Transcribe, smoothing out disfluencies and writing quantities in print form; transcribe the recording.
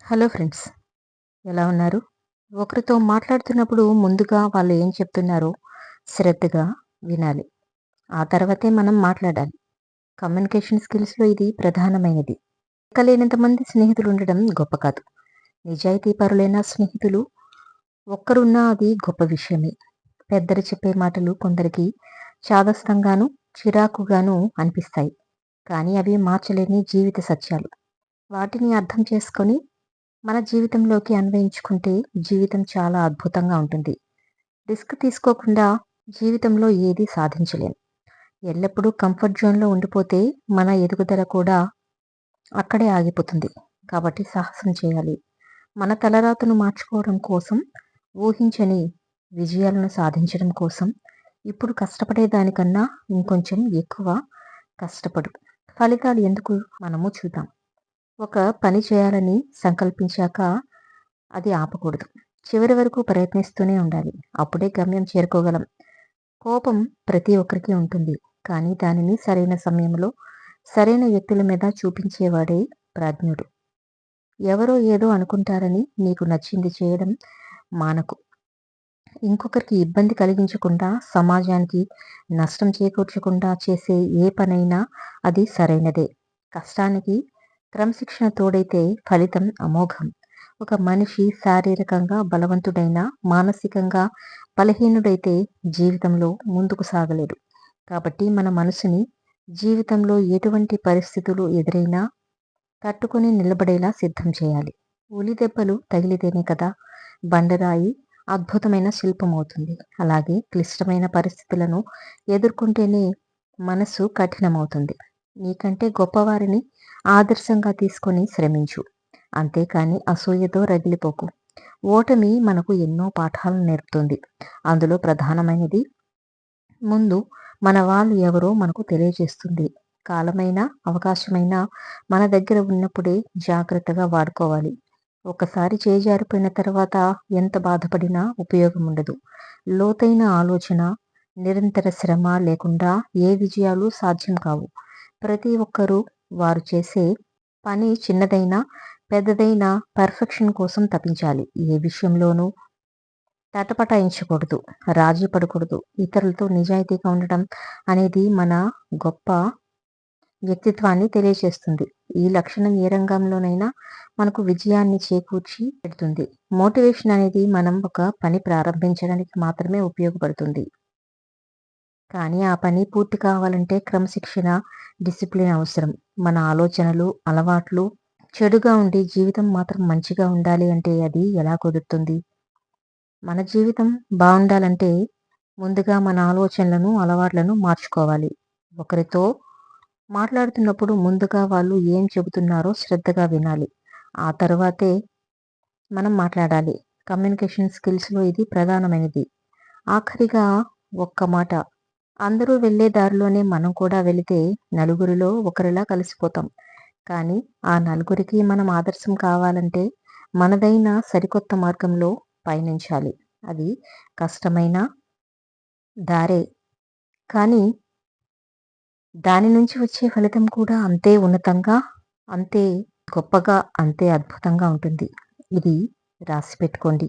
Hello friends, ఎలా ఉన్నారు? ఒకరితో మాట్లాడుతున్నప్పుడు ముందుగా వాళ్ళు ఏం చెప్తున్నారో శ్రద్ధగా వినాలి. ఆ తర్వాతే మనం మాట్లాడాలి. కమ్యూనికేషన్ స్కిల్స్‌లో ఇది ప్రధానమైనది. లెక్కలేనంత మంది స్నేహితులు ఉండడం గొప్ప కాదు. నిజాయితీపరులైన స్నేహితులు ఒక్కరున్నా అది గొప్ప విషయమే. పెద్దలు చెప్పే మాటలు కొందరికి చాదస్తంగాను, చిరాకుగాను అనిపిస్తాయి. కానీ అవి మార్చలేని జీవిత సత్యాలు. వాటిని అర్థం చేసుకొని మన జీవితంలోకి అన్వయించుకుంటే జీవితం చాలా అద్భుతంగా ఉంటుంది. రిస్క్ తీసుకోకుండా జీవితంలో ఏదీ సాధించలేం. ఎల్లప్పుడూ కంఫర్ట్ జోన్‌లో ఉండిపోతే మన ఎదుగుదల కూడా అక్కడే ఆగిపోతుంది. కాబట్టి సాహసం చేయాలి. మన తలరాతను మార్చుకోవడం కోసం, ఊహించని విజయాలను సాధించడం కోసం ఇప్పుడు కష్టపడేదానికన్నా ఇంకొంచెం ఎక్కువ కష్టపడు. ఫలితాలు ఎందుకు మనము చూద్దాం. ఒక పని చేయాలని సంకల్పించాక అది ఆపకూడదు. చివరి వరకు ప్రయత్నిస్తూనే ఉండాలి. అప్పుడే గమ్యం చేరుకోగలం. కోపం ప్రతి ఒక్కరికి ఉంటుంది. కానీ దానిని సరైన సమయంలో, సరైన వ్యక్తుల మీద చూపించేవాడే ప్రాజ్ఞుడు. ఎవరో ఏదో అనుకుంటారని నీకు నచ్చింది చేయడం మానకు. ఇంకొకరికి ఇబ్బంది కలిగించకుండా, సమాజానికి నష్టం చేకూర్చకుండా చేసే ఏ పనైనా అది సరైనదే. కష్టానికి క్రమశిక్షణ తోడైతే ఫలితం అమోఘం. ఒక మనిషి శారీరకంగా బలవంతుడైనా, మానసికంగా బలహీనుడైతే జీవితంలో ముందుకు సాగలేడు. కాబట్టి మన మనసుని జీవితంలో ఎటువంటి పరిస్థితులు ఎదురైనా తట్టుకొని నిలబడేలా సిద్ధం చేయాలి. ఉలి దెబ్బలు తగిలితేనే కదా బండరాయి అద్భుతమైన శిల్పం అవుతుంది. అలాగే క్లిష్టమైన పరిస్థితులను ఎదుర్కొంటేనే మనసు కఠినమవుతుంది. నీకంటే గొప్పవారిని ఆదర్శంగా తీసుకొని శ్రమించు. అంతేకాని అసూయతో రగిలిపోకు. ఓటమి మనకు ఎన్నో పాఠాలను నేర్పుతుంది. అందులో ప్రధానమైనది ముందు మన వాళ్ళు ఎవరో మనకు తెలియజేస్తుంది. కాలమైనా, అవకాశమైనా మన దగ్గర ఉన్నప్పుడే జాగ్రత్తగా వాడుకోవాలి. ఒకసారి చేజారిపోయిన తర్వాత ఎంత బాధపడినా ఉపయోగం ఉండదు. లోతైన ఆలోచన, నిరంతర శ్రమ లేకుండా ఏ విజయాలు సాధ్యం కావు. ప్రతి ఒక్కరూ వారు చేసే పని చిన్నదైనా, పెద్దదైనా పర్ఫెక్షన్ కోసం తపించాలి. ఏ విషయంలోనూ తటపటాయించకూడదు, రాజీ పడకూడదు. ఇతరులతో నిజాయితీగా ఉండడం అనేది మన గొప్ప వ్యక్తిత్వాన్ని తెలియచేస్తుంది. ఈ లక్షణం ఏ రంగంలోనైనా మనకు విజయాన్ని చేకూర్చి పెడుతుంది. మోటివేషన్ అనేది మనం ఒక పని ప్రారంభించడానికి మాత్రమే ఉపయోగపడుతుంది. కానీ ఆ పని పూర్తి కావాలంటే క్రమశిక్షణ, డిసిప్లిన్ అవసరం. మన ఆలోచనలు, అలవాట్లు చెడుగా ఉండి జీవితం మాత్రం మంచిగా ఉండాలి అంటే అది ఎలా కుదురుతుంది? మన జీవితం బావుండాలంటే ముందుగా మన ఆలోచనలను, అలవాట్లను మార్చుకోవాలి. ఒకరితో మాట్లాడుతున్నప్పుడు ముందుగా వాళ్ళు ఏం చెబుతున్నారో శ్రద్ధగా వినాలి. ఆ తరువాతే మనం మాట్లాడాలి. కమ్యూనికేషన్ స్కిల్స్‌లో ఇది ప్రధానమైనది. ఆఖరిగా ఒక్క మాట. అందరూ వెళ్ళే దారిలోనే మనం కూడా వెళితే నలుగురిలో ఒకరిలా కలిసిపోతాం. కానీ ఆ నలుగురికి మనం ఆదర్శం కావాలంటే మనదైన సరికొత్త మార్గంలో పయనించాలి. అది కష్టమైన దారే. కానీ దాని నుంచి వచ్చే ఫలితం కూడా అంతే ఉన్నతంగా, అంతే గొప్పగా, అంతే అద్భుతంగా ఉంటుంది. ఇది రాసిపెట్టుకోండి.